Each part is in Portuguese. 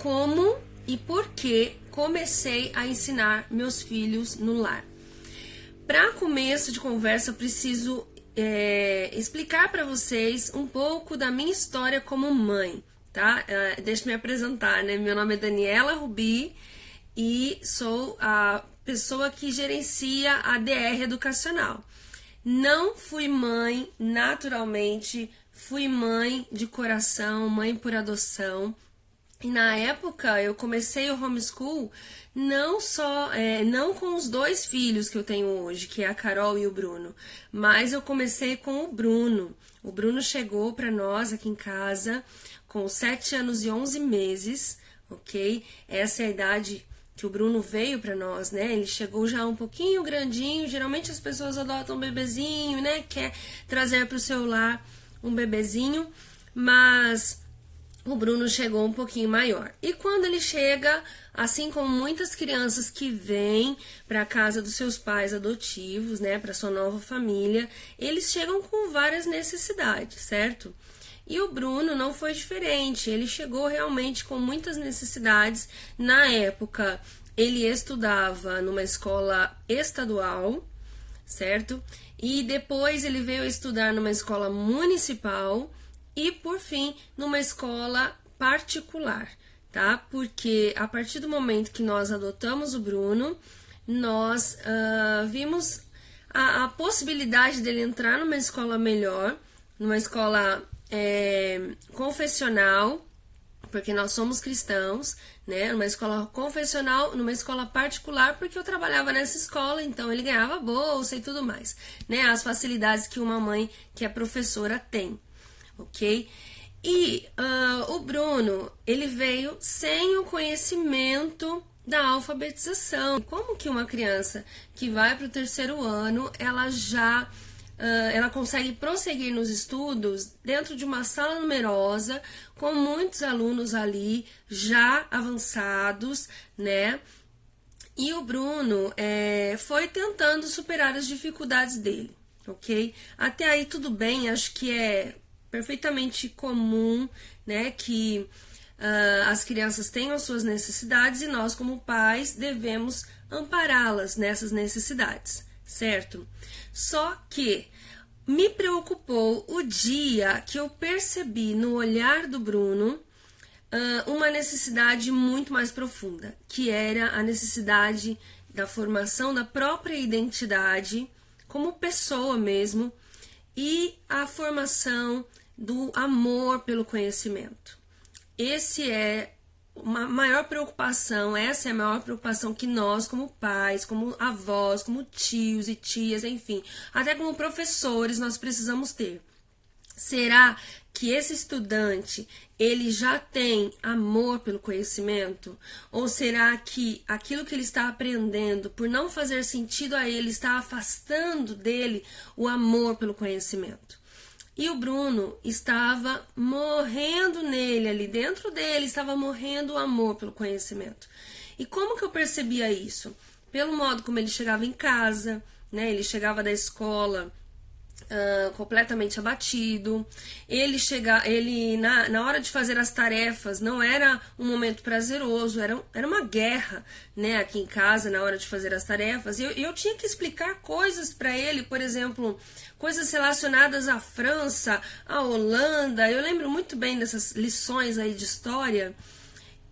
como e por que comecei a ensinar meus filhos no lar. Para começo de conversa, eu preciso explicar para vocês um pouco da minha história como mãe, tá? Deixa eu me apresentar, né? Meu nome é Daniela Rubi e sou a pessoa que gerencia a DR Educacional. Não fui mãe naturalmente, fui mãe de coração, mãe por adoção. E na época eu comecei o homeschool não com os dois filhos que eu tenho hoje, que é a Carol e o Bruno, mas eu comecei com o Bruno. O Bruno chegou para nós aqui em casa com 7 anos e 11 meses, ok? Essa é a idade que o Bruno veio para nós, né? Ele chegou já um pouquinho grandinho. Geralmente as pessoas adotam um bebezinho, né? Quer trazer para o seu lar um bebezinho, mas o Bruno chegou um pouquinho maior. E quando ele chega, assim como muitas crianças que vêm para a casa dos seus pais adotivos, né, para sua nova família, eles chegam com várias necessidades, certo? E o Bruno não foi diferente, ele chegou realmente com muitas necessidades. Na época, ele estudava numa escola estadual, certo? E depois ele veio estudar numa escola municipal e, por fim, numa escola particular, tá? Porque a partir do momento que nós adotamos o Bruno, nós vimos a possibilidade dele entrar numa escola melhor, numa escola confessional, porque nós somos cristãos, né? Numa escola confessional, numa escola particular, porque eu trabalhava nessa escola, então ele ganhava bolsa e tudo mais, né? As facilidades que uma mãe que é professora tem, ok? E o Bruno, ele veio sem o conhecimento da alfabetização. Como que uma criança que vai para o 3º ano, ela consegue prosseguir nos estudos dentro de uma sala numerosa, com muitos alunos ali já avançados, né? E o Bruno foi tentando superar as dificuldades dele, ok? Até aí tudo bem, acho que é perfeitamente comum, né, que as crianças tenham suas necessidades e nós, como pais, devemos ampará-las nessas necessidades, certo? Só que me preocupou o dia que eu percebi no olhar do Bruno uma necessidade muito mais profunda, que era a necessidade da formação da própria identidade como pessoa mesmo e a formação do amor pelo conhecimento. Essa é a maior preocupação que nós, como pais, como avós, como tios e tias, enfim, até como professores, nós precisamos ter. Será que esse estudante, ele já tem amor pelo conhecimento? Ou será que aquilo que ele está aprendendo, por não fazer sentido a ele, está afastando dele o amor pelo conhecimento? E o Bruno estava morrendo nele, ali dentro dele, estava morrendo o amor pelo conhecimento. E como que eu percebia isso? Pelo modo como ele chegava em casa, né? Ele chegava da escola completamente abatido. Ele na hora de fazer as tarefas não era um momento prazeroso, era uma guerra, né, aqui em casa na hora de fazer as tarefas. E eu tinha que explicar coisas para ele, por exemplo, coisas relacionadas à França, à Holanda. Eu lembro muito bem dessas lições aí de história.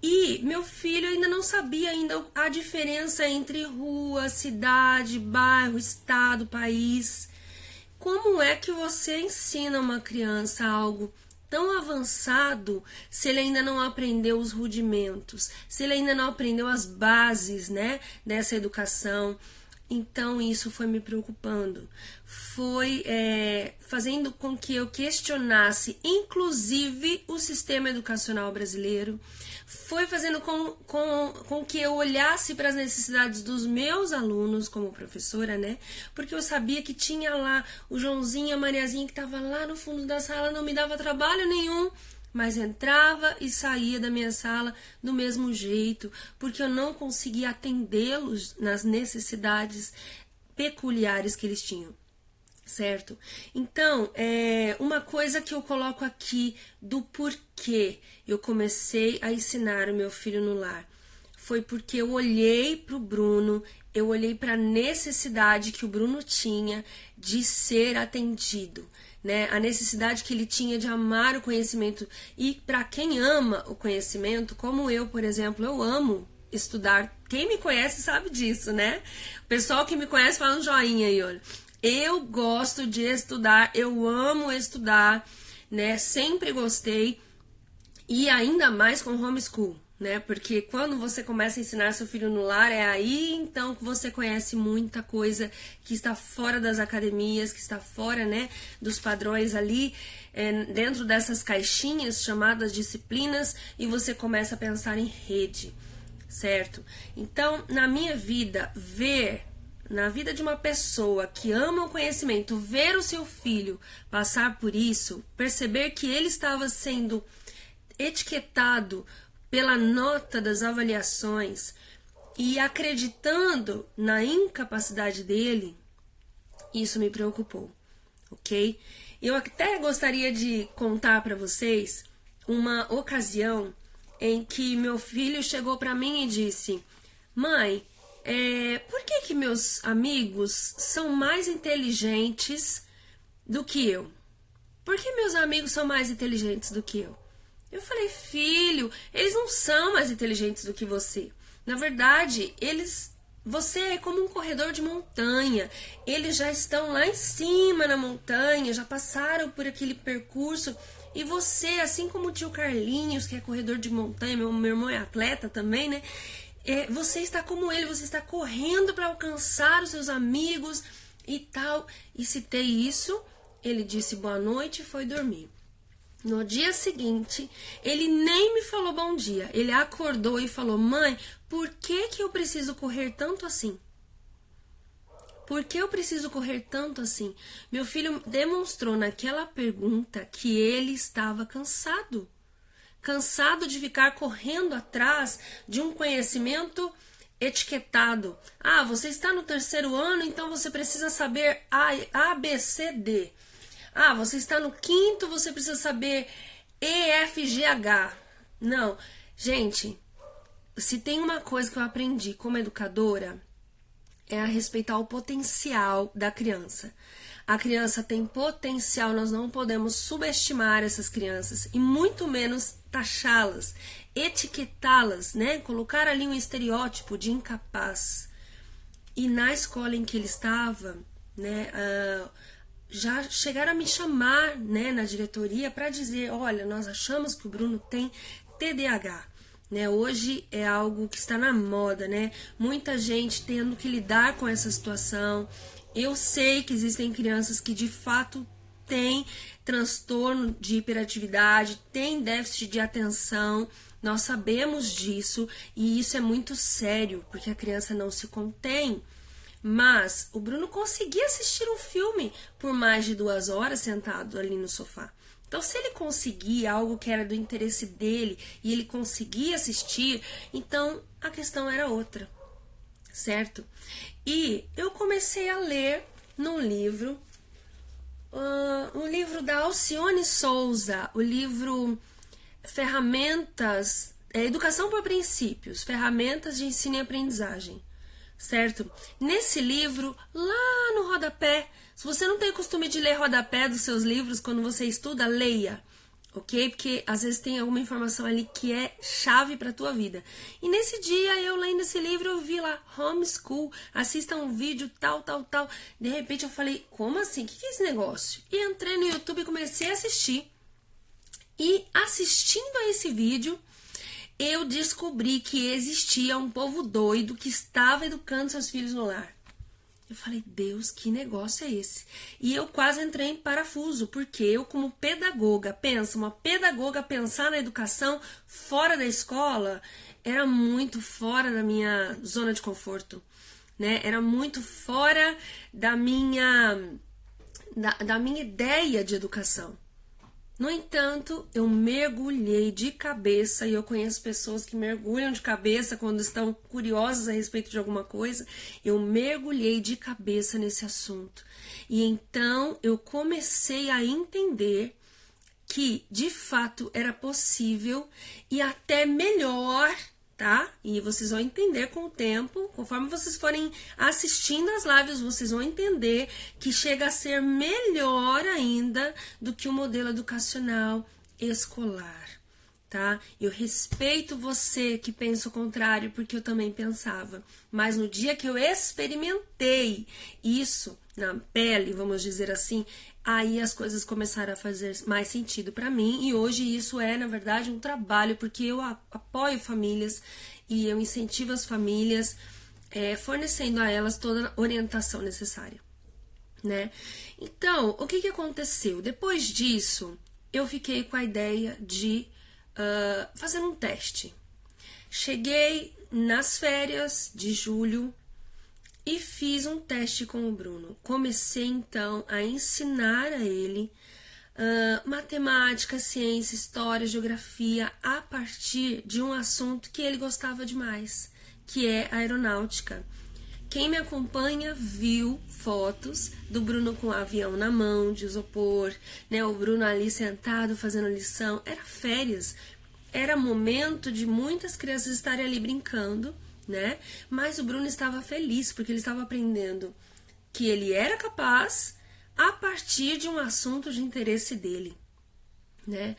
E meu filho ainda não sabia a diferença entre rua, cidade, bairro, estado, país. Como é que você ensina uma criança algo tão avançado se ele ainda não aprendeu os rudimentos, se ele ainda não aprendeu as bases, né, dessa educação? Então isso foi me preocupando, foi fazendo com que eu questionasse inclusive o sistema educacional brasileiro, foi fazendo com que eu olhasse para as necessidades dos meus alunos como professora, né? Porque eu sabia que tinha lá o Joãozinho e a Mariazinha que estava lá no fundo da sala, não me dava trabalho nenhum, mas entrava e saía da minha sala do mesmo jeito, porque eu não conseguia atendê-los nas necessidades peculiares que eles tinham. certo? Então, uma coisa que eu coloco aqui do porquê eu comecei a ensinar o meu filho no lar foi porque eu olhei para o Bruno, eu olhei para a necessidade que o Bruno tinha de ser atendido, né? A necessidade que ele tinha de amar o conhecimento. E para quem ama o conhecimento, como eu, por exemplo, eu amo estudar. Quem me conhece sabe disso, né? O pessoal que me conhece fala um joinha aí, olha. Eu gosto de estudar, eu amo estudar, né? Sempre gostei. E ainda mais com homeschool, né? Porque quando você começa a ensinar seu filho no lar, é aí então que você conhece muita coisa que está fora das academias, que está fora, né, dos padrões ali, dentro dessas caixinhas chamadas disciplinas, e você começa a pensar em rede, certo? Então, na minha vida, na vida de uma pessoa que ama o conhecimento, ver o seu filho passar por isso, perceber que ele estava sendo etiquetado pela nota das avaliações e acreditando na incapacidade dele, isso me preocupou, ok? Eu até gostaria de contar para vocês uma ocasião em que meu filho chegou para mim e disse: mãe, por que meus amigos são mais inteligentes do que eu? Por que meus amigos são mais inteligentes do que eu? Eu falei: filho, eles não são mais inteligentes do que você. Na verdade, você é como um corredor de montanha. Eles já estão lá em cima na montanha, já passaram por aquele percurso. E você, assim como o tio Carlinhos, que é corredor de montanha, meu irmão é atleta também, né? Você está como ele, você está correndo para alcançar os seus amigos e tal. E citei isso, ele disse boa noite e foi dormir. No dia seguinte, ele nem me falou bom dia. Ele acordou e falou: mãe, por que eu preciso correr tanto assim? Por que eu preciso correr tanto assim? Meu filho demonstrou naquela pergunta que ele estava cansado. Cansado de ficar correndo atrás de um conhecimento etiquetado. Ah, você está no 3º ano, então você precisa saber A, B, C, D. Ah, você está no 5º, você precisa saber E, F, G, H. Não, gente, se tem uma coisa que eu aprendi como educadora, é a respeitar o potencial da criança. A criança tem potencial, nós não podemos subestimar essas crianças e muito menos taxá-las, etiquetá-las, né? Colocar ali um estereótipo de incapaz. E na escola em que ele estava, né, já chegaram a me chamar, né, na diretoria para dizer: olha, nós achamos que o Bruno tem TDAH. Né, hoje é algo que está na moda, né? Muita gente tendo que lidar com essa situação. Eu sei que existem crianças que de fato têm transtorno de hiperatividade, têm déficit de atenção. Nós sabemos disso e isso é muito sério, porque a criança não se contém. Mas o Bruno conseguia assistir um filme por mais de 2 horas sentado ali no sofá. Então, se ele conseguia algo que era do interesse dele e ele conseguia assistir, então a questão era outra, certo? E eu comecei a ler num livro, um livro da Alcione Souza, o livro Ferramentas, Educação por Princípios, Ferramentas de Ensino e Aprendizagem. Certo? Nesse livro, lá no rodapé, se você não tem o costume de ler rodapé dos seus livros quando você estuda, leia, ok? Porque às vezes tem alguma informação ali que é chave para a tua vida. E nesse dia, eu lendo esse livro, eu vi lá, homeschool, assista um vídeo, tal. De repente eu falei: como assim? O que é esse negócio? E entrei no YouTube e comecei a assistir. E assistindo a esse vídeo, eu descobri que existia um povo doido que estava educando seus filhos no lar. Eu falei: Deus, que negócio é esse? E eu quase entrei em parafuso, porque eu, como pedagoga, uma pedagoga pensar na educação fora da escola era muito fora da minha zona de conforto, né? Era muito fora da minha ideia de educação. No entanto, eu mergulhei de cabeça, e eu conheço pessoas que mergulham de cabeça quando estão curiosas a respeito de alguma coisa. Eu mergulhei de cabeça nesse assunto. E então eu comecei a entender que, de fato, era possível e até melhor, tá? E vocês vão entender com o tempo, conforme vocês forem assistindo as lives, vocês vão entender que chega a ser melhor ainda do que o modelo educacional escolar, tá? Eu respeito você que pensa o contrário, porque eu também pensava. Mas no dia que eu experimentei isso na pele, vamos dizer assim, aí as coisas começaram a fazer mais sentido para mim. E hoje isso é, na verdade, um trabalho, porque eu apoio famílias e eu incentivo as famílias, fornecendo a elas toda a orientação necessária, né? Então, o que aconteceu? Depois disso, eu fiquei com a ideia de fazer um teste. Cheguei nas férias de julho e fiz um teste com o Bruno. Comecei então a ensinar a ele matemática, ciência, história, geografia, a partir de um assunto que ele gostava demais, que é aeronáutica. Quem me acompanha viu fotos do Bruno com o avião na mão, de isopor, né? O Bruno ali sentado fazendo lição. Era férias, era momento de muitas crianças estarem ali brincando, né? Mas o Bruno estava feliz porque ele estava aprendendo que ele era capaz a partir de um assunto de interesse dele, né?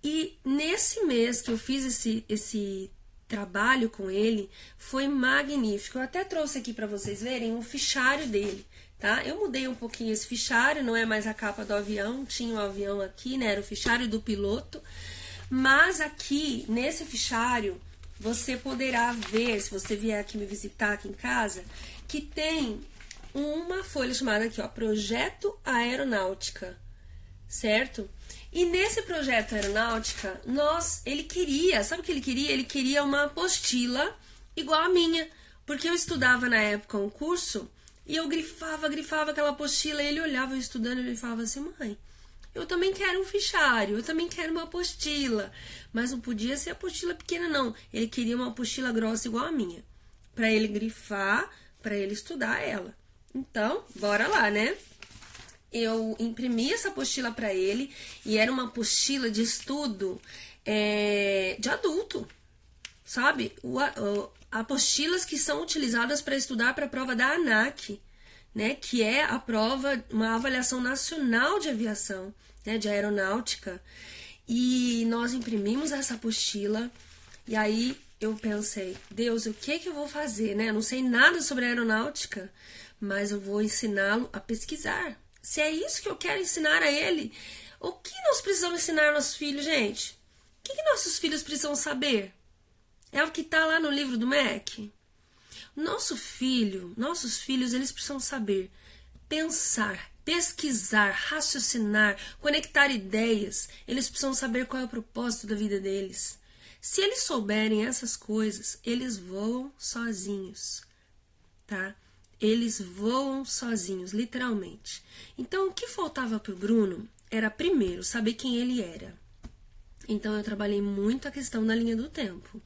E nesse mês que eu fiz esse trabalho com ele, foi magnífico. Eu até trouxe aqui para vocês verem o fichário dele, tá? Eu mudei um pouquinho esse fichário, não é mais a capa do avião, tinha o avião aqui, né? Era o fichário do piloto. Mas aqui, nesse fichário, você poderá ver, se você vier aqui me visitar aqui em casa, que tem uma folha chamada aqui, ó, Projeto Aeronáutica, certo? E nesse projeto Aeronáutica, ele queria, sabe o que ele queria? Ele queria uma apostila igual a minha, porque eu estudava na época um curso e eu grifava aquela apostila e ele olhava eu estudando e ele falava assim, mãe, eu também quero um fichário, eu também quero uma apostila. Mas não podia ser apostila pequena, não. Ele queria uma apostila grossa igual a minha. Para ele grifar, para ele estudar ela. Então, bora lá, né? Eu imprimi essa apostila para ele e era uma apostila de estudo de adulto, sabe? Apostilas que são utilizadas para estudar para a prova da ANAC, né, que é a prova, uma avaliação nacional de aviação, né, de aeronáutica. E nós imprimimos essa apostila e aí eu pensei, Deus, o que eu vou fazer, né? Eu não sei nada sobre aeronáutica, mas eu vou ensiná-lo a pesquisar. Se é isso que eu quero ensinar a ele, o que nós precisamos ensinar aos nossos filhos, gente? O que nossos filhos precisam saber? É o que está lá no livro do MEC? Nossos filhos, eles precisam saber pensar, pesquisar, raciocinar, conectar ideias. Eles precisam saber qual é o propósito da vida deles. Se eles souberem essas coisas, eles voam sozinhos, tá? Eles voam sozinhos, literalmente. Então, o que faltava para o Bruno era, primeiro, saber quem ele era. Então, eu trabalhei muito a questão da linha do tempo.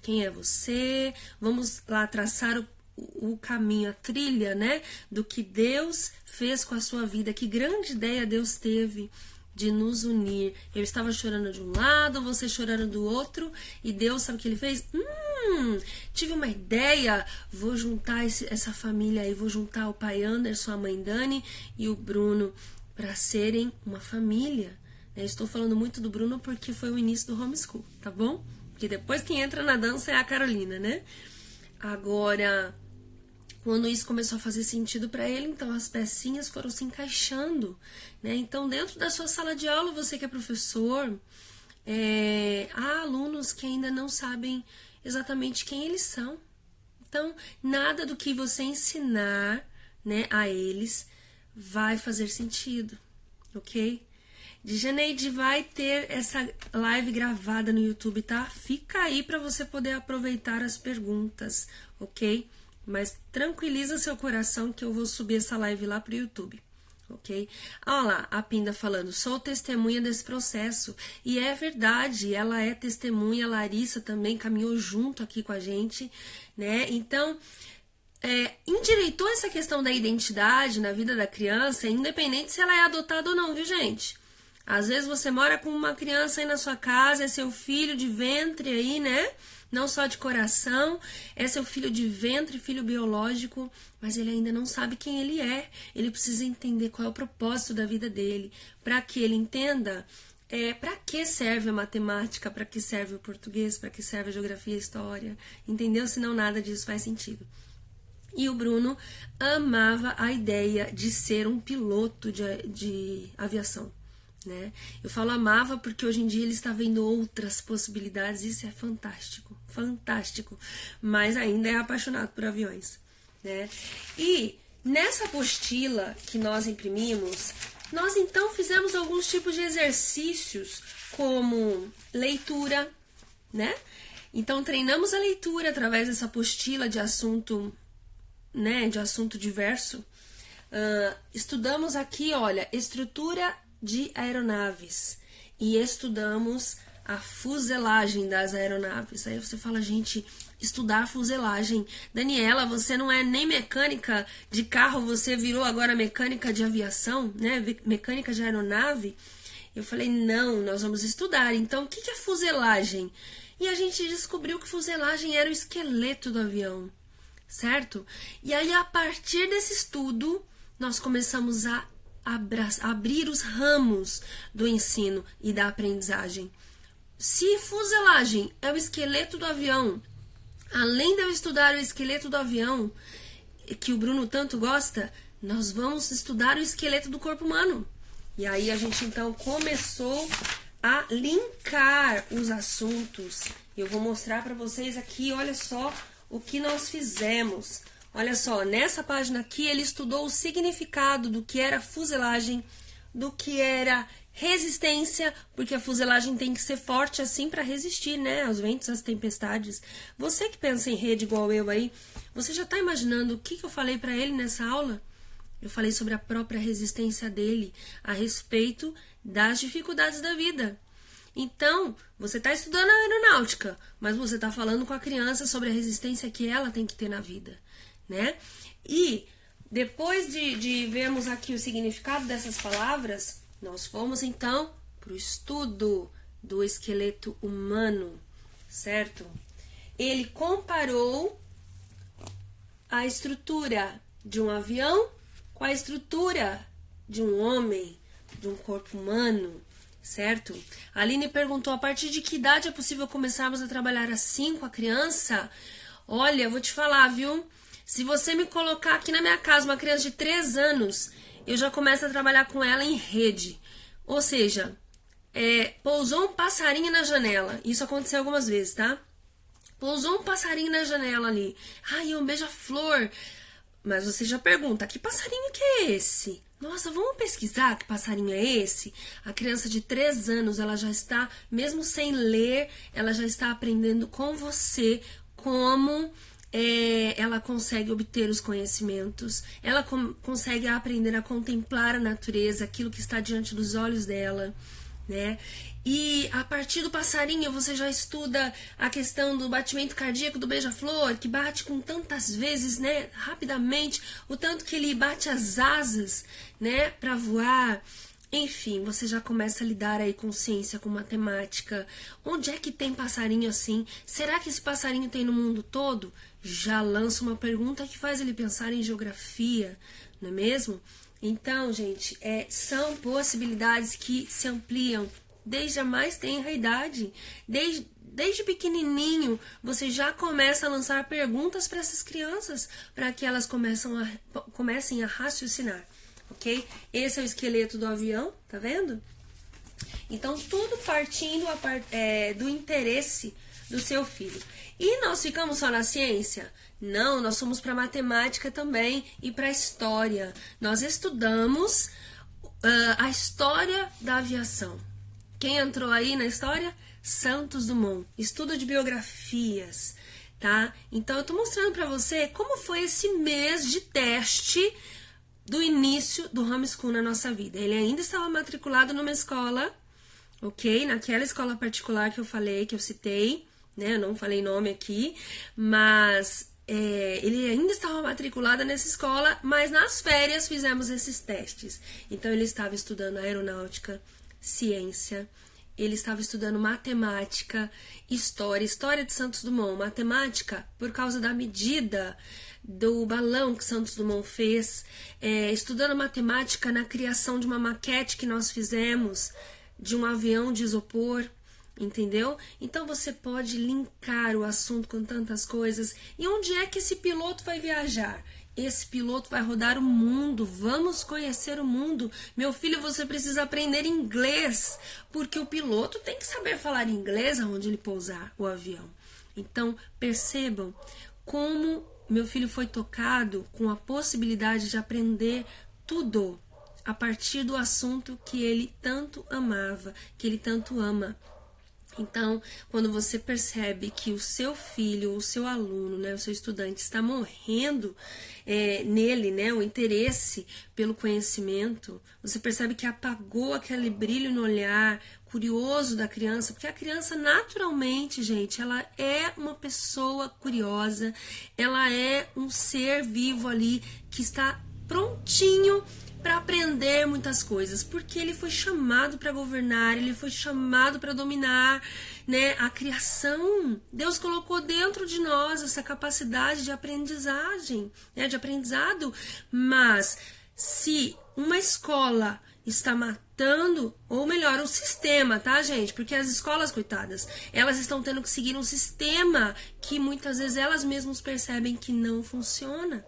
Quem é você? Vamos lá traçar o caminho, a trilha, né? Do que Deus fez com a sua vida. Que grande ideia Deus teve de nos unir. Eu estava chorando de um lado, você chorando do outro. E Deus, sabe o que ele fez? Tive uma ideia. Vou juntar essa família aí. Vou juntar o pai Anderson, a mãe Dani e o Bruno para serem uma família. Estou falando muito do Bruno porque foi o início do homeschool, tá bom? Porque depois quem entra na dança é a Carolina, né? Agora, quando isso começou a fazer sentido para ele, então as pecinhas foram se encaixando, né? Então, dentro da sua sala de aula, você que é professor, há alunos que ainda não sabem exatamente quem eles são. Então, nada do que você ensinar, né, a eles vai fazer sentido, ok? Dijaneide, vai ter essa live gravada no YouTube, tá? Fica aí para você poder aproveitar as perguntas, ok? Mas tranquiliza seu coração que eu vou subir essa live lá pro YouTube, Ok? Olha lá, a Pinda falando, sou testemunha desse processo. E é verdade, ela é testemunha, a Larissa também caminhou junto aqui com a gente, né? Então, endireitou essa questão da identidade na vida da criança, independente se ela é adotada ou não, viu, gente? Às vezes você mora com uma criança aí na sua casa, é seu filho de ventre aí, né? Não só de coração, é seu filho de ventre, filho biológico, mas ele ainda não sabe quem ele é. Ele precisa entender qual é o propósito da vida dele, para que ele entenda para que serve a matemática, para que serve o português, para que serve a geografia e a história, entendeu? Senão nada disso faz sentido. E o Bruno amava a ideia de ser um piloto de aviação. Né? Eu falo amava porque hoje em dia ele está vendo outras possibilidades, isso é fantástico, fantástico, mas ainda é apaixonado por aviões, né? E nessa apostila que nós imprimimos, nós então fizemos alguns tipos de exercícios, como leitura, né? Então treinamos a leitura através dessa apostila de assunto, né? De assunto diverso. Estudamos aqui, olha, estrutura de aeronaves e estudamos a fuselagem das aeronaves. Aí você fala, gente, estudar fuselagem. Daniela, você não é nem mecânica de carro, você virou agora mecânica de aviação, né? Mecânica de aeronave. Eu falei, não, nós vamos estudar. Então, o que é fuselagem? E a gente descobriu que fuselagem era o esqueleto do avião, certo? E aí, a partir desse estudo, nós começamos a abrir os ramos do ensino e da aprendizagem. Se fuselagem é o esqueleto do avião, além de eu estudar o esqueleto do avião, que o Bruno tanto gosta, nós vamos estudar o esqueleto do corpo humano. E aí a gente então começou a linkar os assuntos. Eu vou mostrar para vocês aqui, olha só o que nós fizemos. Olha só, nessa página aqui ele estudou o significado do que era fuselagem, do que era resistência, porque a fuselagem tem que ser forte assim para resistir, né, aos ventos, às tempestades. Você que pensa em rede igual eu aí, você já está imaginando o que eu falei para ele nessa aula? Eu falei sobre a própria resistência dele a respeito das dificuldades da vida. Então, você está estudando a aeronáutica, mas você está falando com a criança sobre a resistência que ela tem que ter na vida, né? E depois de vermos aqui o significado dessas palavras, nós fomos então para o estudo do esqueleto humano, certo? Ele comparou a estrutura de um avião com a estrutura de um homem, de um corpo humano, certo? A Aline perguntou, a partir de que idade é possível começarmos a trabalhar assim com a criança? Olha, eu vou te falar, viu? Se você me colocar aqui na minha casa uma criança de 3 anos, eu já começo a trabalhar com ela em rede. Ou seja, pousou um passarinho na janela. Isso aconteceu algumas vezes, tá? Pousou um passarinho na janela ali. Ai, é um beija-flor. Mas você já pergunta, que passarinho que é esse? Nossa, vamos pesquisar que passarinho é esse? A criança de 3 anos, ela já está, mesmo sem ler, ela já está aprendendo com você como ela consegue obter os conhecimentos, ela consegue aprender a contemplar a natureza, aquilo que está diante dos olhos dela, né? E a partir do passarinho você já estuda a questão do batimento cardíaco do beija-flor, que bate com tantas vezes, né, rapidamente, o tanto que ele bate as asas, né, para voar. Enfim, você já começa a lidar aí com ciência, com matemática. Onde é que tem passarinho assim? Será que esse passarinho tem no mundo todo? Já lança uma pergunta que faz ele pensar em geografia, não é mesmo? Então, gente, são possibilidades que se ampliam desde a mais tenra idade. Desde pequenininho, você já começa a lançar perguntas para essas crianças, para que elas comecem a raciocinar, ok? Esse é o esqueleto do avião, tá vendo? Então, tudo partindo do interesse do seu filho. E nós ficamos só na ciência? Não, nós fomos para matemática também e para história. Nós estudamos a história da aviação. Quem entrou aí na história? Santos Dumont. Estudo de biografias, tá? Então, eu tô mostrando para você como foi esse mês de teste do início do homeschool na nossa vida. Ele ainda estava matriculado numa escola, ok? Naquela escola particular que eu falei, que eu citei, né? Eu não falei nome aqui, mas ele ainda estava matriculado nessa escola, mas nas férias fizemos esses testes. Então ele estava estudando aeronáutica, ciência, ele estava estudando matemática, história de Santos Dumont, matemática por causa da medida do balão que Santos Dumont fez, estudando matemática na criação de uma maquete que nós fizemos de um avião de isopor, entendeu? Então você pode linkar o assunto com tantas coisas. E onde é que esse piloto vai viajar? Esse piloto vai rodar o mundo, vamos conhecer o mundo. Meu filho, você precisa aprender inglês, porque o piloto tem que saber falar inglês aonde ele pousar o avião. Então, percebam como meu filho foi tocado com a possibilidade de aprender tudo a partir do assunto que ele tanto amava, que ele tanto ama. Então, quando você percebe que o seu filho, o seu aluno, né, o seu estudante está morrendo nele, né, o interesse pelo conhecimento, você percebe que apagou aquele brilho no olhar curioso da criança, porque a criança naturalmente, gente, ela é uma pessoa curiosa, ela é um ser vivo ali que está prontinho para aprender muitas coisas, porque ele foi chamado para governar, ele foi chamado para dominar, né, a criação. Deus colocou dentro de nós essa capacidade de aprendizagem, né, de aprendizado, mas se uma escola está matando, ou melhor, o sistema, tá, gente? Porque as escolas, coitadas, elas estão tendo que seguir um sistema que muitas vezes elas mesmas percebem que não funciona.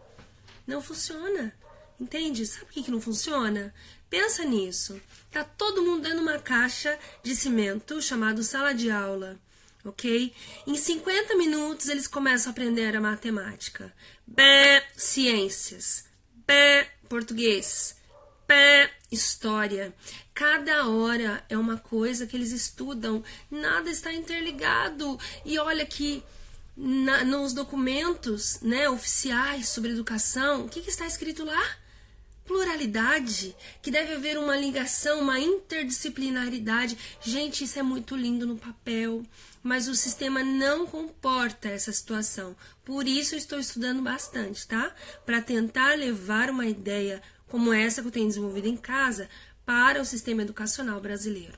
Não funciona. Entende? Sabe por que não funciona? Pensa nisso. Tá todo mundo dentro de uma caixa de cimento chamado sala de aula, ok? Em 50 minutos eles começam a aprender a matemática. Ciências. Português. História. Cada hora é uma coisa que eles estudam. Nada está interligado. E olha que nos documentos, né, oficiais sobre educação, o que está escrito lá? Pluralidade, que deve haver uma ligação, uma interdisciplinaridade. Gente, isso é muito lindo no papel, mas o sistema não comporta essa situação. Por isso eu estou estudando bastante, tá? Para tentar levar uma ideia como essa que eu tenho desenvolvido em casa para o sistema educacional brasileiro.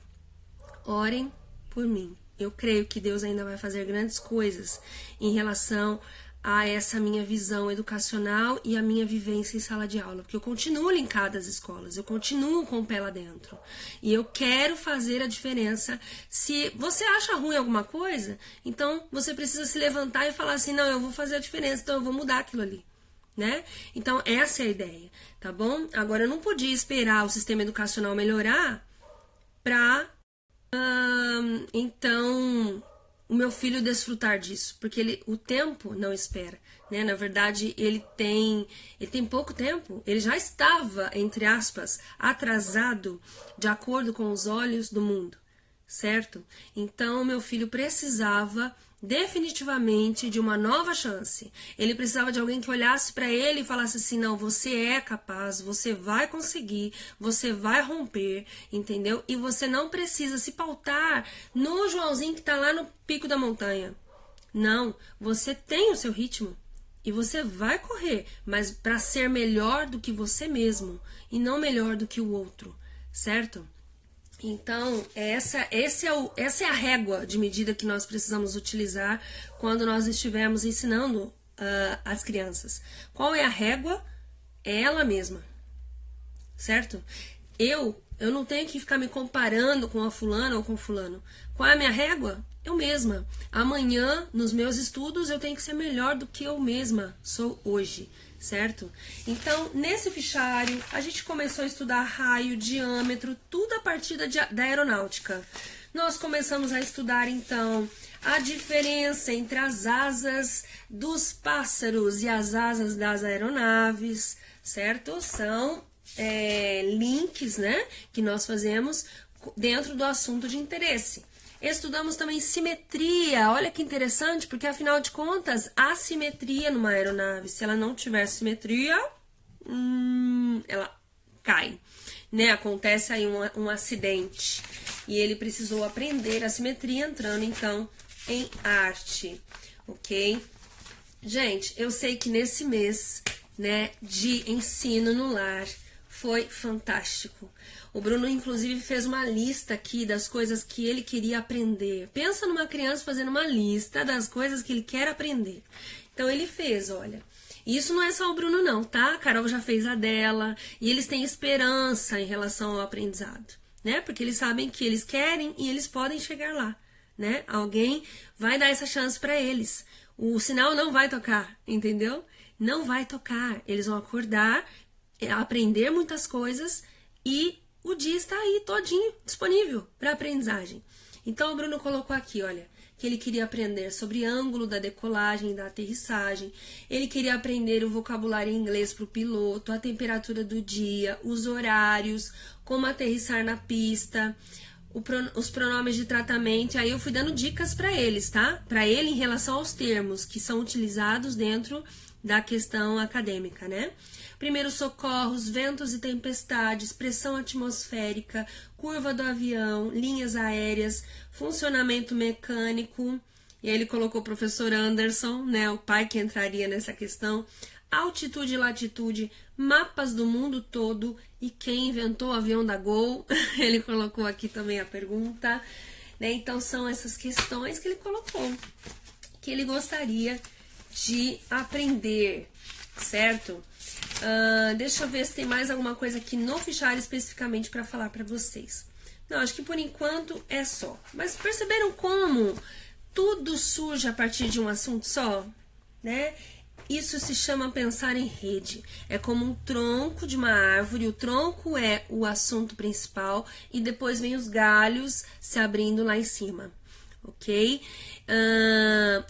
Orem por mim. Eu creio que Deus ainda vai fazer grandes coisas em relação a essa minha visão educacional e a minha vivência em sala de aula, porque eu continuo linkada às escolas, eu continuo com o pé lá dentro, e eu quero fazer a diferença. Se você acha ruim alguma coisa, então você precisa se levantar e falar assim, não, eu vou fazer a diferença, então eu vou mudar aquilo ali, né? Então essa é a ideia, tá bom? Agora eu não podia esperar o sistema educacional melhorar para então o meu filho desfrutar disso, porque o tempo não espera, né? Na verdade, ele tem pouco tempo, ele já estava, entre aspas, atrasado de acordo com os olhos do mundo, certo? Então, meu filho precisava definitivamente de uma nova chance. Ele precisava de alguém que olhasse para ele e falasse assim, não, você é capaz, você vai conseguir, você vai romper, entendeu? E você não precisa se pautar no Joãozinho que tá lá no pico da montanha. Não, você tem o seu ritmo e você vai correr, mas para ser melhor do que você mesmo e não melhor do que o outro, certo? Então, essa é a régua de medida que nós precisamos utilizar quando nós estivermos ensinando as crianças. Qual é a régua? É ela mesma, certo? Eu não tenho que ficar me comparando com a fulana ou com o fulano. Qual é a minha régua? Eu mesma. Amanhã, nos meus estudos, eu tenho que ser melhor do que eu mesma sou hoje, certo? Então, nesse fichário, a gente começou a estudar raio, diâmetro, tudo a partir da aeronáutica. Nós começamos a estudar, então, a diferença entre as asas dos pássaros e as asas das aeronaves, certo? São links, né, que nós fazemos dentro do assunto de interesse. Estudamos também simetria, olha que interessante, porque afinal de contas, há simetria numa aeronave. Se ela não tiver simetria, ela cai, né? Acontece aí um acidente e ele precisou aprender a simetria entrando então em arte, ok? Gente, eu sei que nesse mês, né, de ensino no lar foi fantástico. O Bruno, inclusive, fez uma lista aqui das coisas que ele queria aprender. Pensa numa criança fazendo uma lista das coisas que ele quer aprender. Então, ele fez, olha. E isso não é só o Bruno, não, tá? A Carol já fez a dela. E eles têm esperança em relação ao aprendizado, né? Porque eles sabem que eles querem e eles podem chegar lá, né? Alguém vai dar essa chance para eles. O sinal não vai tocar, entendeu? Não vai tocar. Eles vão acordar, aprender muitas coisas e o dia está aí todinho disponível para aprendizagem. Então o Bruno colocou aqui, olha, que ele queria aprender sobre ângulo da decolagem e da aterrissagem. Ele queria aprender o vocabulário em inglês para o piloto, a temperatura do dia, os horários, como aterrissar na pista, os pronomes de tratamento. Aí eu fui dando dicas para eles, tá? Para ele em relação aos termos que são utilizados dentro da questão acadêmica, né? Primeiros socorros, ventos e tempestades, pressão atmosférica, curva do avião, linhas aéreas, funcionamento mecânico. E aí ele colocou o professor Anderson, né, o pai que entraria nessa questão, altitude e latitude, mapas do mundo todo e quem inventou o avião da Gol. Ele colocou aqui também a pergunta, né? Então são essas questões que ele colocou, que ele gostaria de aprender, certo? Deixa eu ver se tem mais alguma coisa aqui no fichário especificamente para falar para vocês. Não, acho que por enquanto é só. Mas perceberam como tudo surge a partir de um assunto só, né? Isso se chama pensar em rede. É como um tronco de uma árvore, o tronco é o assunto principal e depois vem os galhos se abrindo lá em cima, ok?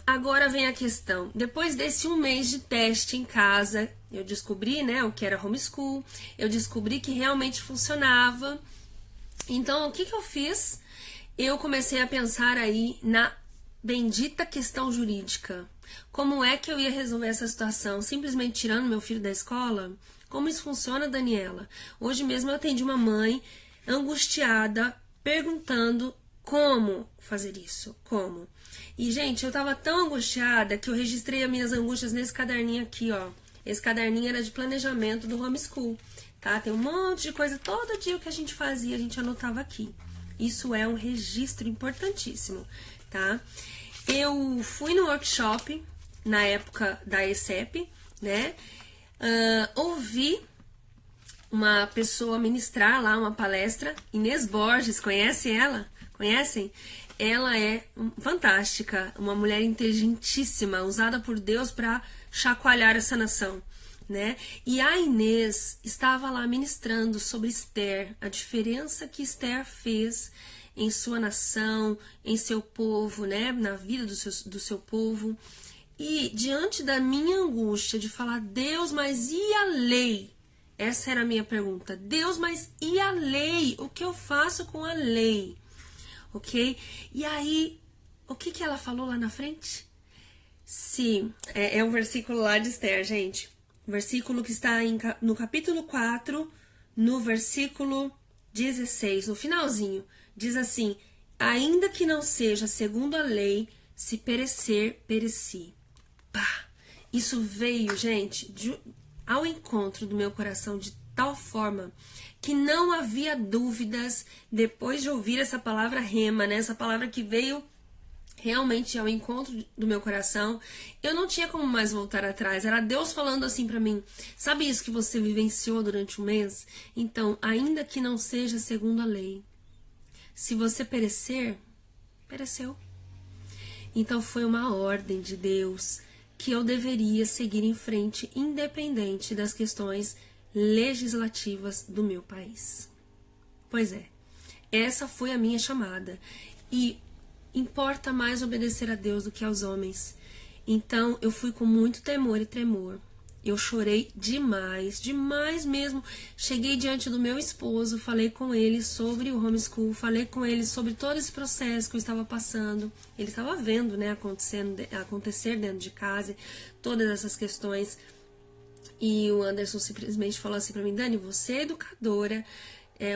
Agora vem a questão. Depois desse um mês de teste em casa, eu descobri, né, o que era homeschool, eu descobri que realmente funcionava. Então, o que eu fiz? Eu comecei a pensar aí na bendita questão jurídica. Como é que eu ia resolver essa situação? Simplesmente tirando meu filho da escola? Como isso funciona, Daniela? Hoje mesmo eu atendi uma mãe angustiada, perguntando como fazer isso, como? E, gente, eu tava tão angustiada que eu registrei as minhas angústias nesse caderninho aqui, ó. Esse caderninho era de planejamento do homeschool, tá? Tem um monte de coisa, todo dia que a gente fazia, a gente anotava aqui. Isso é um registro importantíssimo, tá? Eu fui no workshop, na época da ECEP, né? Ouvi uma pessoa ministrar lá uma palestra, Inês Borges, conhece ela? Conhecem? Ela é fantástica, uma mulher inteligentíssima, usada por Deus para chacoalhar essa nação, né? E a Inês estava lá ministrando sobre Esther, a diferença que Esther fez em sua nação, em seu povo, né? Na vida do seu povo. E diante da minha angústia de falar, Deus, mas e a lei? Essa era a minha pergunta. Deus, mas e a lei? O que eu faço com a lei? Ok? E aí, o que ela falou lá na frente? Sim, é um versículo lá de Esther, gente. Versículo que está no capítulo 4, no versículo 16, no finalzinho. Diz assim, ainda que não seja segundo a lei, se perecer, pereci. Pá! Isso veio, gente, ao encontro do meu coração de tal forma que não havia dúvidas depois de ouvir essa palavra rema, né? Essa palavra que veio realmente ao encontro do meu coração. Eu não tinha como mais voltar atrás. Era Deus falando assim pra mim. Sabe isso que você vivenciou durante um mês? Então, ainda que não seja segundo a lei, se você perecer, pereceu. Então foi uma ordem de Deus que eu deveria seguir em frente, independente das questões legislativas do meu país. Pois é, essa foi a minha chamada. E importa mais obedecer a Deus do que aos homens. Então eu fui com muito temor e tremor. Eu chorei demais, demais mesmo. Cheguei diante do meu esposo, falei com ele sobre o homeschool, falei com ele sobre todo esse processo que eu estava passando. Ele estava vendo, né, acontecer dentro de casa, todas essas questões. E o Anderson simplesmente falou assim pra mim: Dani, você é educadora,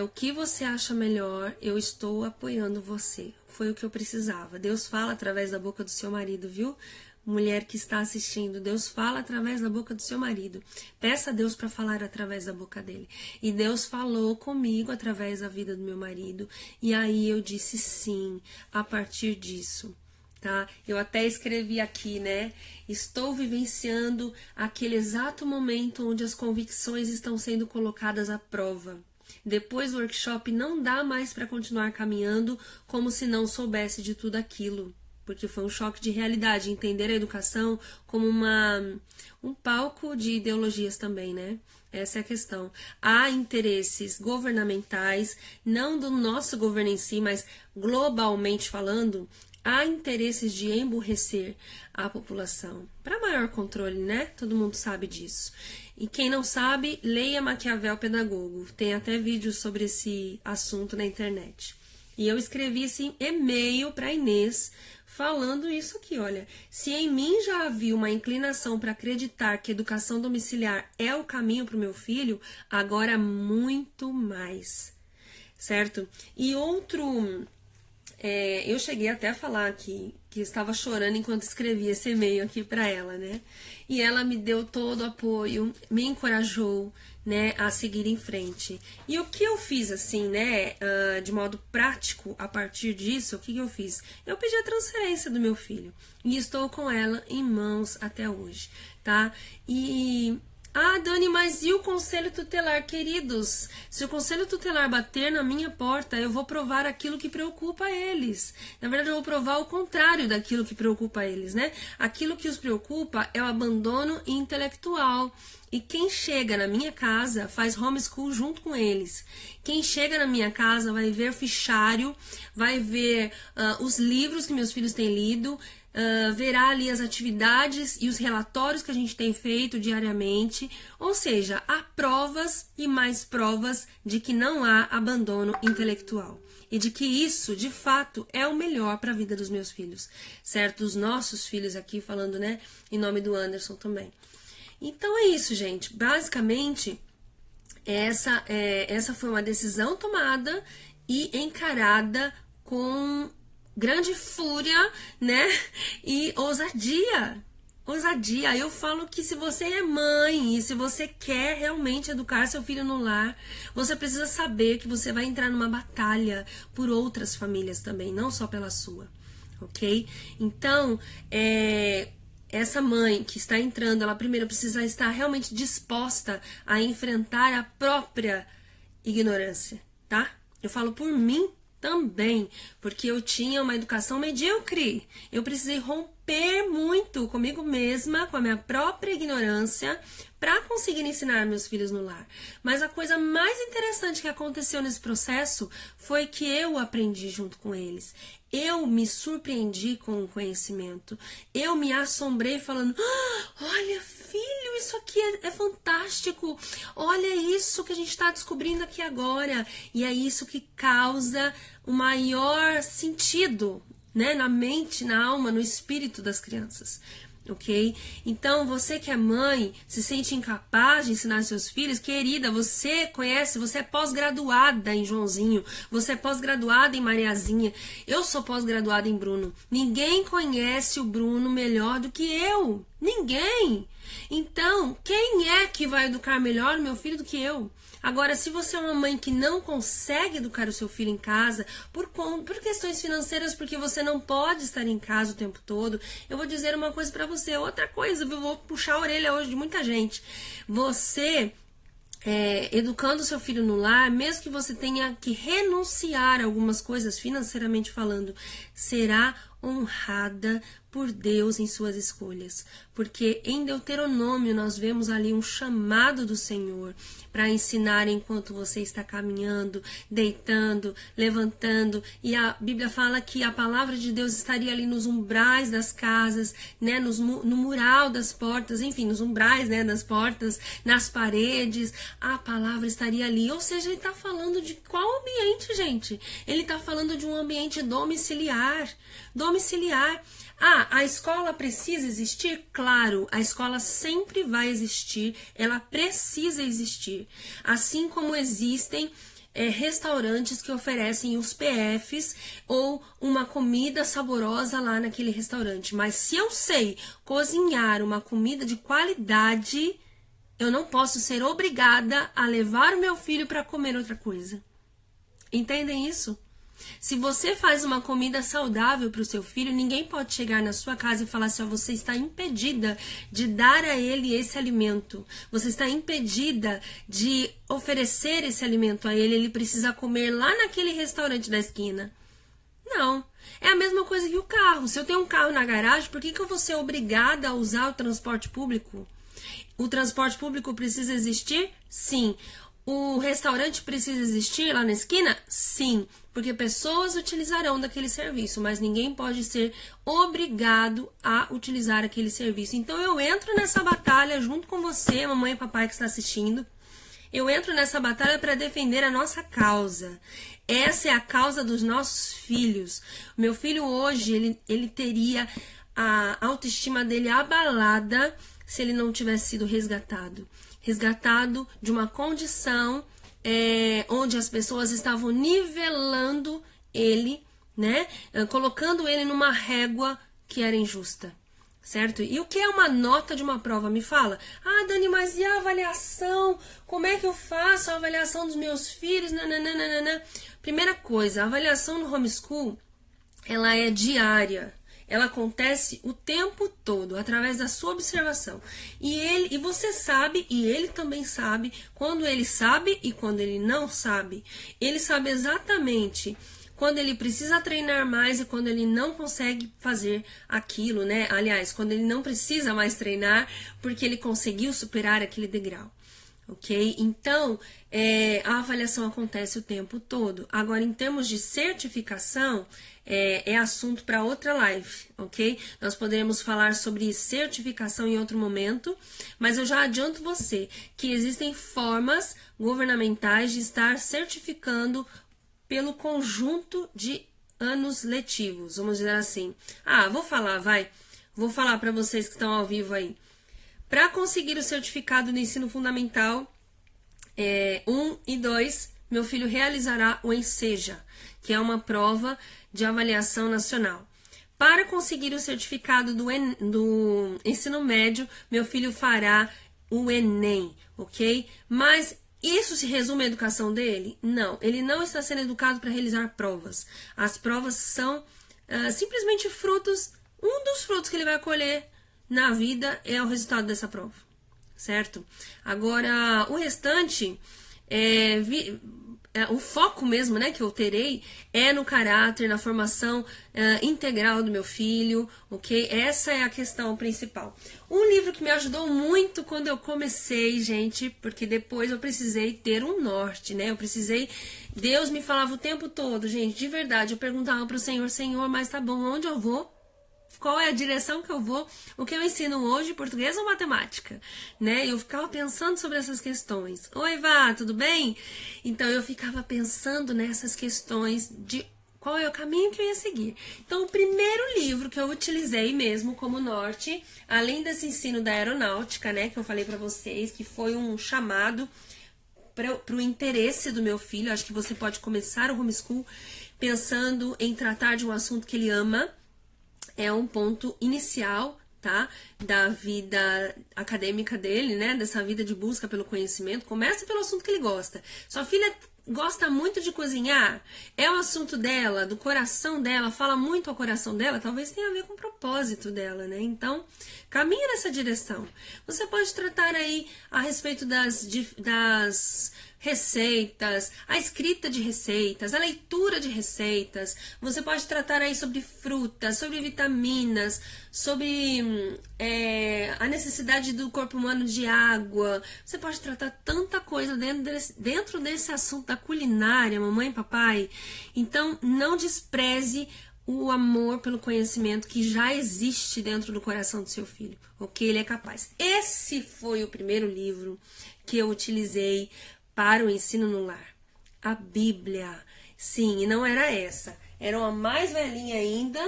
o que você acha melhor, eu estou apoiando você. Foi o que eu precisava. Deus fala através da boca do seu marido, viu? Mulher que está assistindo, Deus fala através da boca do seu marido. Peça a Deus para falar através da boca dele. E Deus falou comigo através da vida do meu marido. E aí eu disse sim, a partir disso. Tá? Eu até escrevi aqui, né? Estou vivenciando aquele exato momento onde as convicções estão sendo colocadas à prova. Depois do workshop não dá mais para continuar caminhando como se não soubesse de tudo aquilo, porque foi um choque de realidade, entender a educação como um palco de ideologias também, né? Essa é a questão. Há interesses governamentais, não do nosso governo em si, mas globalmente falando, há interesses de emburrecer a população para maior controle, né? Todo mundo sabe disso. E quem não sabe, leia Maquiavel Pedagogo. Tem até vídeos sobre esse assunto na internet. E eu escrevi esse e-mail para Inês falando isso aqui, olha. Se em mim já havia uma inclinação para acreditar que educação domiciliar é o caminho para o meu filho, agora muito mais, certo? E outro... eu cheguei até a falar aqui que estava chorando enquanto escrevia esse e-mail aqui para ela, né? E ela me deu todo o apoio, me encorajou, né, a seguir em frente. E o que eu fiz, assim, né, de modo prático, a partir disso, o que eu fiz? Eu pedi a transferência do meu filho e estou com ela em mãos até hoje, tá? Dani, mas e o conselho tutelar, queridos? Se o conselho tutelar bater na minha porta, eu vou provar aquilo que preocupa eles. Na verdade, eu vou provar o contrário daquilo que preocupa eles, né? Aquilo que os preocupa é o abandono intelectual. E quem chega na minha casa faz homeschool junto com eles. Quem chega na minha casa vai ver fichário, vai ver os livros que meus filhos têm lido, verá ali as atividades e os relatórios que a gente tem feito diariamente, ou seja, há provas e mais provas de que não há abandono intelectual e de que isso, de fato, é o melhor para a vida dos meus filhos, certo? Os nossos filhos aqui, falando, né, em nome do Anderson também. Então é isso, gente. Basicamente, essa foi uma decisão tomada e encarada com grande fúria, né? E ousadia. Ousadia. Eu falo que se você é mãe e se você quer realmente educar seu filho no lar, você precisa saber que você vai entrar numa batalha por outras famílias também, não só pela sua, ok? Então, essa mãe que está entrando, ela primeiro precisa estar realmente disposta a enfrentar a própria ignorância, tá? Eu falo por mim também, porque eu tinha uma educação medíocre. Eu precisei romper muito comigo mesma, com a minha própria ignorância, para conseguir ensinar meus filhos no lar. Mas a coisa mais interessante que aconteceu nesse processo foi que eu aprendi junto com eles. Eu me surpreendi com o conhecimento. Eu me assombrei falando, olha, filho, isso aqui é fantástico. Olha isso que a gente está descobrindo aqui agora. E é isso que causa o maior sentido, né, na mente, na alma, no espírito das crianças. Ok? Então, você que é mãe, se sente incapaz de ensinar seus filhos, querida, você conhece, você é pós-graduada em Joãozinho, você é pós-graduada em Mariazinha, eu sou pós-graduada em Bruno. Ninguém conhece o Bruno melhor do que eu. Ninguém! Então, quem é que vai educar melhor o meu filho do que eu? Agora, se você é uma mãe que não consegue educar o seu filho em casa por questões financeiras, porque você não pode estar em casa o tempo todo, eu vou dizer uma coisa pra você. Outra coisa, eu vou puxar a orelha hoje de muita gente. Você, educando o seu filho no lar, mesmo que você tenha que renunciar a algumas coisas financeiramente falando, será honrada por Deus em suas escolhas, porque em Deuteronômio nós vemos ali um chamado do Senhor para ensinar enquanto você está caminhando, deitando, levantando, e a Bíblia fala que a palavra de Deus estaria ali nos umbrais das casas, né, no mural das portas, enfim, nos umbrais, né, das portas, nas paredes, a palavra estaria ali, ou seja, ele está falando de qual ambiente, gente? Ele está falando de um ambiente domiciliar. domiciliar. Domiciliar. Ah, a escola precisa existir? Claro, a escola sempre vai existir, ela precisa existir. Assim como existem restaurantes que oferecem os PFs ou uma comida saborosa lá naquele restaurante. Mas se eu sei cozinhar uma comida de qualidade, eu não posso ser obrigada a levar o meu filho para comer outra coisa. Entendem isso? Se você faz uma comida saudável para o seu filho, ninguém pode chegar na sua casa e falar assim, ó, você está impedida de dar a ele esse alimento. Você está impedida de oferecer esse alimento a ele. Ele precisa comer lá naquele restaurante da esquina. Não. É a mesma coisa que o carro. Se eu tenho um carro na garagem, por que eu vou ser obrigada a usar o transporte público? O transporte público precisa existir? Sim. O restaurante precisa existir lá na esquina? Sim, porque pessoas utilizarão daquele serviço, mas ninguém pode ser obrigado a utilizar aquele serviço. Então eu entro nessa batalha junto com você, mamãe e papai que está assistindo. Eu entro nessa batalha para defender a nossa causa. Essa é a causa dos nossos filhos. Meu filho hoje, ele teria a autoestima dele abalada se ele não tivesse sido resgatado. Resgatado de uma condição onde as pessoas estavam nivelando ele, né? Colocando ele numa régua que era injusta, certo? E o que é uma nota de uma prova? Me fala. Ah, Dani, mas e a avaliação? Como é que eu faço a avaliação dos meus filhos? Nananana. Primeira coisa, a avaliação no homeschool, ela é diária. Ela acontece o tempo todo, através da sua observação. E você sabe, e ele também sabe, quando ele sabe e quando ele não sabe. Ele sabe exatamente quando ele precisa treinar mais e quando ele não consegue fazer aquilo, né? Aliás, quando ele não precisa mais treinar porque ele conseguiu superar aquele degrau. Ok? Então, a avaliação acontece o tempo todo. Agora, em termos de certificação, é assunto para outra live, ok? Nós poderemos falar sobre certificação em outro momento, mas eu já adianto você que existem formas governamentais de estar certificando pelo conjunto de anos letivos, vamos dizer assim. Ah, vou falar para vocês que estão ao vivo aí. Para conseguir o certificado do ensino fundamental 1 e 2, meu filho realizará o ENSEJA, que é uma prova de avaliação nacional. Para conseguir o certificado do ensino médio, meu filho fará o Enem, ok? Mas isso se resume à educação dele? Não, ele não está sendo educado para realizar provas. As provas são simplesmente frutos, um dos frutos que ele vai colher na vida é o resultado dessa prova, certo? Agora, o restante, o foco mesmo, né, que eu terei é no caráter, na formação integral do meu filho, ok? Essa é a questão principal. Um livro que me ajudou muito quando eu comecei, gente, porque depois eu precisei ter um norte, né? Deus me falava o tempo todo, gente, de verdade, eu perguntava pro Senhor, mas tá bom, onde eu vou? Qual é a direção que eu vou? O que eu ensino hoje, português ou matemática? Né? Eu ficava pensando sobre essas questões. Oi, Vá, tudo bem? Então, eu ficava pensando nessas questões de qual é o caminho que eu ia seguir. Então, o primeiro livro que eu utilizei mesmo como norte, além desse ensino da aeronáutica, né, que eu falei para vocês, que foi um chamado para o interesse do meu filho. Acho que você pode começar o homeschool pensando em tratar de um assunto que ele ama. É um ponto inicial, tá? Da vida acadêmica dele, né? Dessa vida de busca pelo conhecimento. Começa pelo assunto que ele gosta. Sua filha gosta muito de cozinhar? É o assunto dela, do coração dela, fala muito ao coração dela? Talvez tenha a ver com o propósito dela, né? Então, caminha nessa direção. Você pode tratar aí a respeito das receitas, a escrita de receitas, a leitura de receitas. Você pode tratar aí sobre frutas, sobre vitaminas, sobre a necessidade do corpo humano de água. Você pode tratar tanta coisa dentro desse assunto da culinária, mamãe e papai. Então, não despreze o amor pelo conhecimento que já existe dentro do coração do seu filho, ok? Ele é capaz. Esse foi o primeiro livro que eu utilizei para o ensino no lar. A Bíblia. Sim, e não era essa. era uma mais velhinha ainda,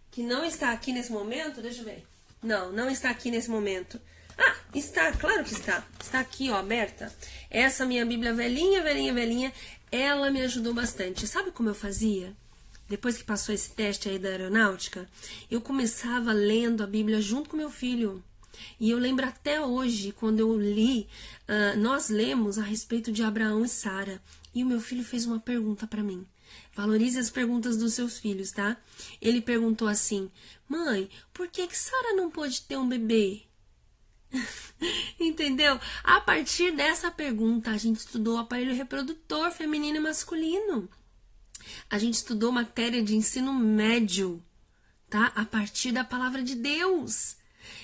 que não está aqui nesse momento, deixa eu ver. Não está aqui nesse momento. Ah, está, claro que está. Está aqui, ó, aberta. Essa minha Bíblia velhinha, ela me ajudou bastante. Sabe como eu fazia? Depois que passou esse teste aí da aeronáutica, eu começava lendo a Bíblia junto com meu filho. E eu lembro até hoje, quando eu li, nós lemos a respeito de Abraão e Sara. E o meu filho fez uma pergunta para mim. Valorize as perguntas dos seus filhos, tá? Ele perguntou assim: mãe, por que Sara não pôde ter um bebê? Entendeu? A partir dessa pergunta, a gente estudou o aparelho reprodutor feminino e masculino. A gente estudou matéria de ensino médio, tá? A partir da palavra de Deus.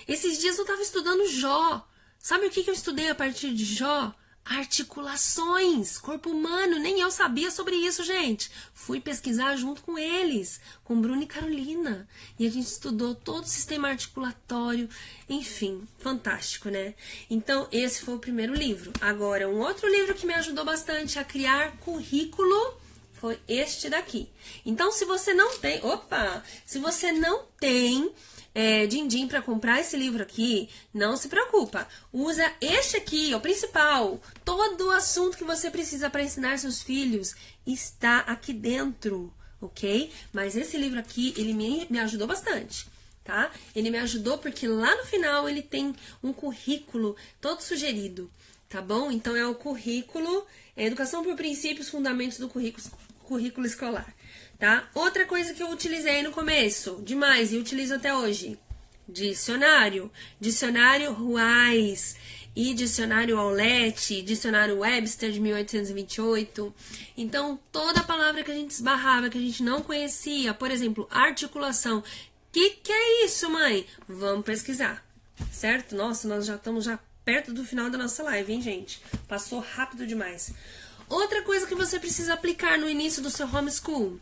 Esses dias eu estava estudando Jó. Sabe o que eu estudei a partir de Jó? Articulações, corpo humano. Nem eu sabia sobre isso, gente. Fui pesquisar junto com eles, com Bruno e Carolina. E a gente estudou todo o sistema articulatório. Enfim, fantástico, né? Então, esse foi o primeiro livro. Agora, um outro livro que me ajudou bastante a criar currículo foi este daqui. Então, se você não tem... Se você não tem... din-din para comprar esse livro aqui, não se preocupa. Usa este aqui, o principal. Todo o assunto que você precisa para ensinar seus filhos está aqui dentro, ok? Mas esse livro aqui, ele me ajudou bastante, tá? Ele me ajudou porque lá no final ele tem um currículo todo sugerido, tá bom? Então é o currículo, Educação por Princípios, Fundamentos do Currículo Escolar. Tá? Outra coisa que eu utilizei no começo, demais, e utilizo até hoje, dicionário Ruais e dicionário Aulete, dicionário Webster de 1828. Então, toda palavra que a gente esbarrava, que a gente não conhecia, por exemplo, articulação. Que é isso, mãe? Vamos pesquisar, certo? Nossa, nós já estamos perto do final da nossa live, hein, gente? Passou rápido demais. Outra coisa que você precisa aplicar no início do seu homeschool,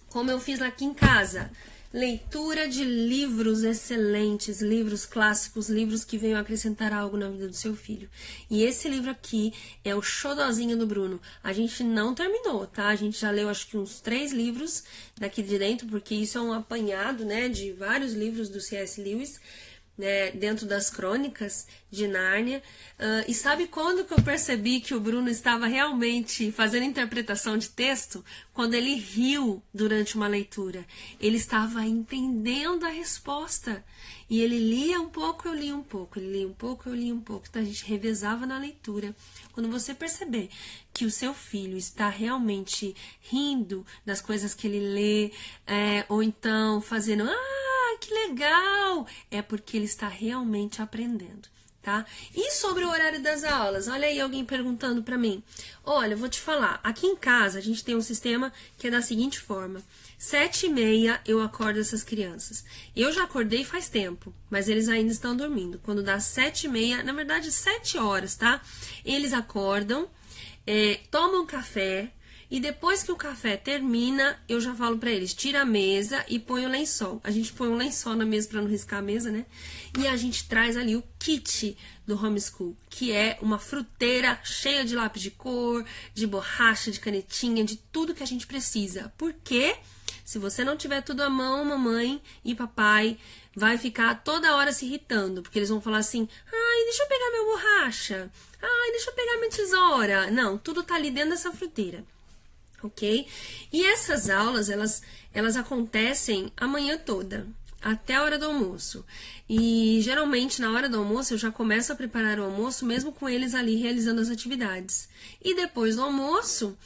como eu fiz aqui em casa, leitura de livros excelentes, livros clássicos, livros que venham acrescentar algo na vida do seu filho. E esse livro aqui é o Xodozinho do Bruno. A gente não terminou, tá? A gente já leu acho que uns 3 livros daqui de dentro, porque isso é um apanhado, né, de vários livros do C.S. Lewis, né, dentro das crônicas de Nárnia. E sabe quando que eu percebi que o Bruno estava realmente fazendo interpretação de texto? Quando ele riu durante uma leitura. Ele estava entendendo a resposta. E ele lia um pouco, eu lia um pouco. Ele lia um pouco, eu lia um pouco. Então a gente revezava na leitura. Quando você perceber que o seu filho está realmente rindo das coisas que ele lê, ou então fazendo... que legal! É porque ele está realmente aprendendo, tá? E sobre o horário das aulas? Olha aí alguém perguntando pra mim. Olha, eu vou te falar. Aqui em casa a gente tem um sistema que é da seguinte forma. 7h30 eu acordo essas crianças. Eu já acordei faz tempo, mas eles ainda estão dormindo. Quando dá 7h30, na verdade 7 horas, tá? Eles acordam, tomam café. E depois que o café termina, eu já falo pra eles, tira a mesa e põe o lençol. A gente põe um lençol na mesa pra não riscar a mesa, né? E a gente traz ali o kit do homeschool, que é uma fruteira cheia de lápis de cor, de borracha, de canetinha, de tudo que a gente precisa. Porque se você não tiver tudo à mão, mamãe e papai vai ficar toda hora se irritando. Porque eles vão falar assim, ai, deixa eu pegar minha borracha. Ai, deixa eu pegar minha tesoura. Não, tudo tá ali dentro dessa fruteira. Ok? E essas aulas, elas acontecem a manhã toda, até a hora do almoço. E geralmente na hora do almoço eu já começo a preparar o almoço, mesmo com eles ali realizando as atividades. E depois do almoço,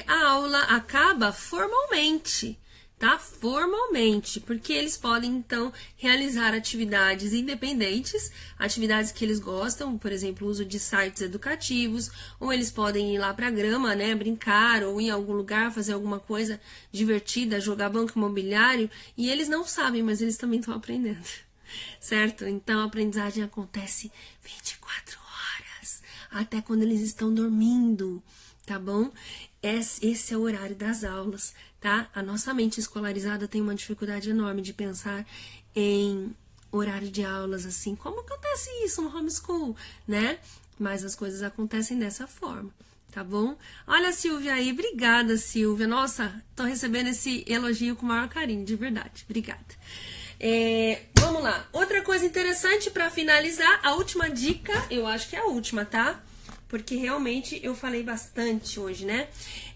a aula acaba formalmente, tá? Formalmente, porque eles podem então realizar atividades independentes, atividades que eles gostam, por exemplo, o uso de sites educativos, ou eles podem ir lá pra grama, né, brincar, ou ir em algum lugar fazer alguma coisa divertida, jogar banco imobiliário, e eles não sabem, mas eles também estão aprendendo, certo? Então a aprendizagem acontece 24 horas, até quando eles estão dormindo, tá bom? Esse é o horário das aulas, tá? A nossa mente escolarizada tem uma dificuldade enorme de pensar em horário de aulas, assim, como acontece isso no homeschool, né? Mas as coisas acontecem dessa forma, tá bom? Olha a Silvia aí, obrigada, Silvia. Nossa, tô recebendo esse elogio com o maior carinho, de verdade. Obrigada. Vamos lá. Outra coisa interessante para finalizar, a última dica, eu acho que é a última, tá? Porque realmente eu falei bastante hoje, né?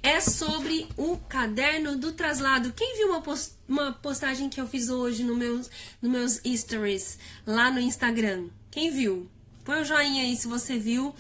É sobre o caderno do traslado. Quem viu uma postagem que eu fiz hoje no meus stories lá no Instagram? Quem viu? Põe o joinha aí se você viu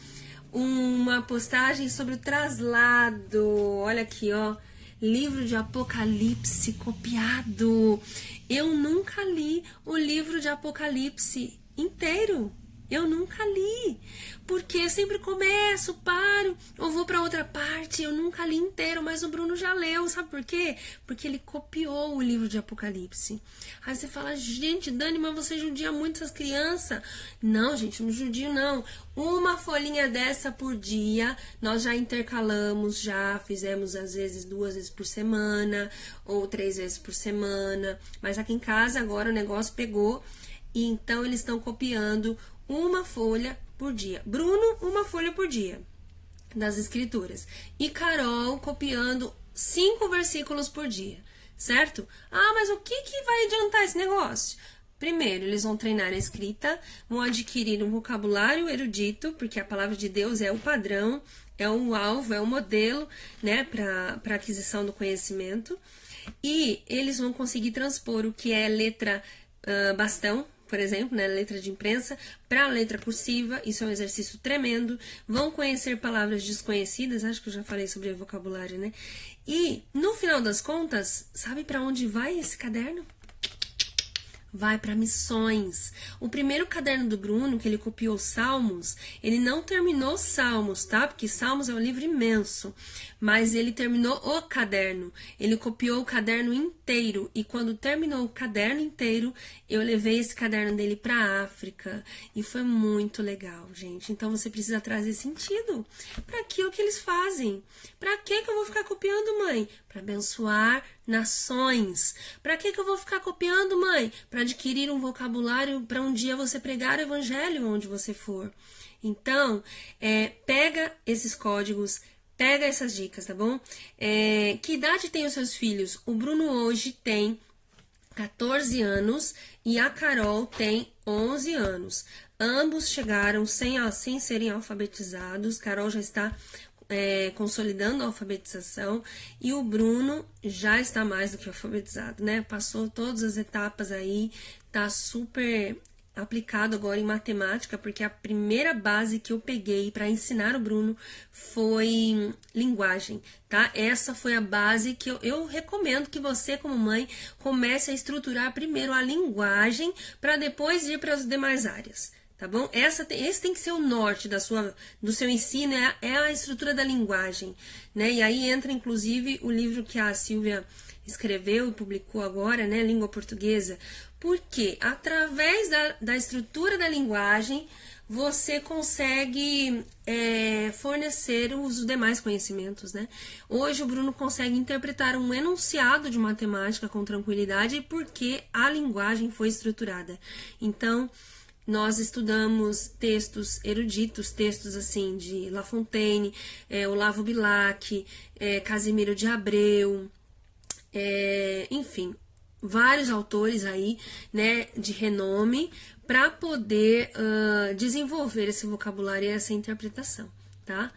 uma postagem sobre o traslado. Olha aqui, ó. Livro de Apocalipse copiado. Eu nunca li o livro de Apocalipse inteiro. Eu nunca li, porque eu sempre começo, paro, ou vou para outra parte, eu nunca li inteiro, mas o Bruno já leu, sabe por quê? Porque ele copiou o livro de Apocalipse. Aí você fala, gente, Dani, mas você judia muito essas crianças. Não, gente, não judio não. Uma folhinha dessa por dia, nós já intercalamos, já fizemos às vezes 2 vezes por semana, ou 3 vezes por semana, mas aqui em casa agora o negócio pegou, e então eles estão copiando uma folha por dia. Bruno, uma folha por dia das escrituras. E Carol copiando 5 versículos por dia, certo? Ah, mas o que vai adiantar esse negócio? Primeiro, eles vão treinar a escrita, vão adquirir um vocabulário erudito, porque a palavra de Deus é o padrão, é o alvo, é o modelo, né, para aquisição do conhecimento. E eles vão conseguir transpor o que é letra bastão, por exemplo, né, letra de imprensa, para a letra cursiva. Isso é um exercício tremendo. Vão conhecer palavras desconhecidas, acho que eu já falei sobre vocabulário, né? E, no final das contas, sabe para onde vai esse caderno? Vai para missões. O primeiro caderno do Bruno, que ele copiou Salmos, ele não terminou Salmos, tá? Porque Salmos é um livro imenso, mas ele terminou o caderno. Ele copiou o caderno inteiro, e quando terminou o caderno inteiro, eu levei esse caderno dele para África, e foi muito legal, gente. Então você precisa trazer sentido para aquilo que eles fazem. Para que eu vou ficar copiando, mãe? Para abençoar nações. Para que eu vou ficar copiando, mãe? Para adquirir um vocabulário para um dia você pregar o evangelho onde você for. Então, pega esses códigos, pega essas dicas, tá bom? Que idade tem os seus filhos? O Bruno hoje tem 14 anos e a Carol tem 11 anos. Ambos chegaram sem serem alfabetizados. Carol já está consolidando a alfabetização, e o Bruno já está mais do que alfabetizado, né? Passou todas as etapas aí, tá super aplicado agora em matemática, porque a primeira base que eu peguei para ensinar o Bruno foi linguagem, tá? Essa foi a base que eu recomendo que você, como mãe, comece a estruturar primeiro a linguagem para depois ir para as demais áreas. Tá bom? Esse tem que ser o norte do seu ensino, é a estrutura da linguagem, né? E aí entra, inclusive, o livro que a Silvia escreveu e publicou agora, né? Língua Portuguesa. Porque através da estrutura da linguagem, você consegue fornecer os demais conhecimentos, né? Hoje o Bruno consegue interpretar um enunciado de matemática com tranquilidade porque a linguagem foi estruturada. Então, nós estudamos textos eruditos, textos assim de La Fontaine, Olavo Bilac, Casimiro de Abreu, enfim, vários autores aí, né, de renome, para poder desenvolver esse vocabulário e essa interpretação, tá?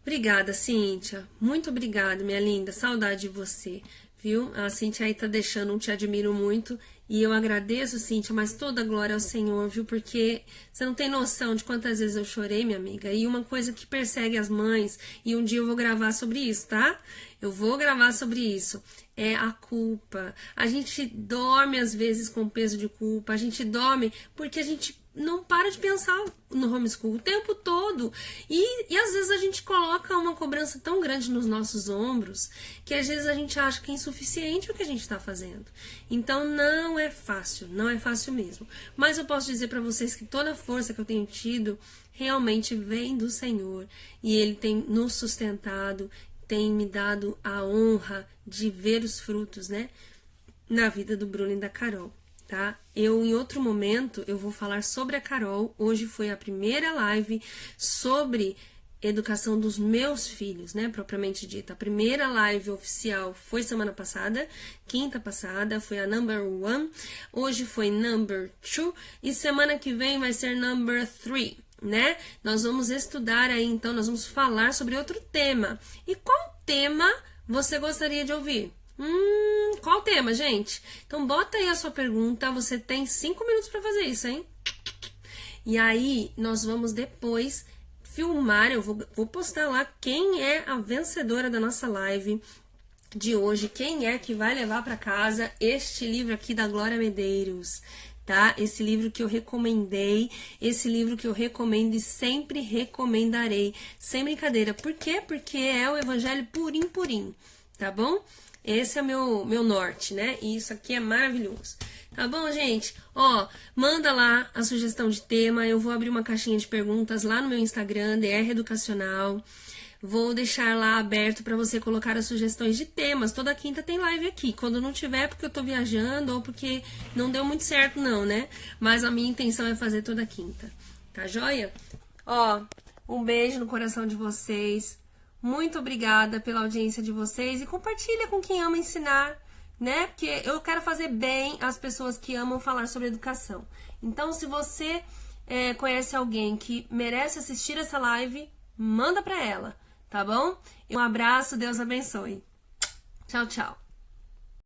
Obrigada, Cíntia. Muito obrigada, minha linda. Saudade de você, viu? A Cíntia aí tá deixando um te admiro muito. E eu agradeço, Cíntia, mas toda a glória ao Senhor, viu? Porque você não tem noção de quantas vezes eu chorei, minha amiga. E uma coisa que persegue as mães, e um dia eu vou gravar sobre isso, tá? Eu vou gravar sobre isso. É a culpa. A gente dorme, às vezes, com peso de culpa. A gente dorme porque a gente não para de pensar no homeschool o tempo todo. E às vezes a gente coloca uma cobrança tão grande nos nossos ombros que às vezes a gente acha que é insuficiente o que a gente está fazendo. Então não é fácil mesmo. Mas eu posso dizer para vocês que toda a força que eu tenho tido realmente vem do Senhor. E Ele tem nos sustentado, tem me dado a honra de ver os frutos, né, na vida do Bruno e da Carol. Tá? Em outro momento, eu vou falar sobre a Carol. Hoje foi a primeira live sobre educação dos meus filhos, né, propriamente dita. A primeira live oficial foi semana passada, quinta passada, foi a number 1, hoje foi number 2 e semana que vem vai ser number 3, né? Nós vamos estudar aí, então, nós vamos falar sobre outro tema. E qual tema você gostaria de ouvir? Qual tema, gente? Então, bota aí a sua pergunta, você tem 5 minutos para fazer isso, hein? E aí, nós vamos depois filmar, eu vou postar lá quem é a vencedora da nossa live de hoje, quem é que vai levar para casa este livro aqui da Glória Medeiros, tá? Esse livro que eu recomendei, esse livro que eu recomendo e sempre recomendarei, sem brincadeira. Por quê? Porque é o Evangelho purim purim, tá bom? Esse é meu norte, né? E isso aqui é maravilhoso. Tá bom, gente? Ó, manda lá a sugestão de tema. Eu vou abrir uma caixinha de perguntas lá no meu Instagram, DR Educacional. Vou deixar lá aberto para você colocar as sugestões de temas. Toda quinta tem live aqui. Quando não tiver, porque eu tô viajando ou porque não deu muito certo, não, né? Mas a minha intenção é fazer toda quinta. Tá joia? Ó, um beijo no coração de vocês. Muito obrigada pela audiência de vocês e compartilha com quem ama ensinar, né? Porque eu quero fazer bem às pessoas que amam falar sobre educação. Então, se você conhece alguém que merece assistir essa live, manda pra ela, tá bom? Um abraço, Deus abençoe. Tchau, tchau.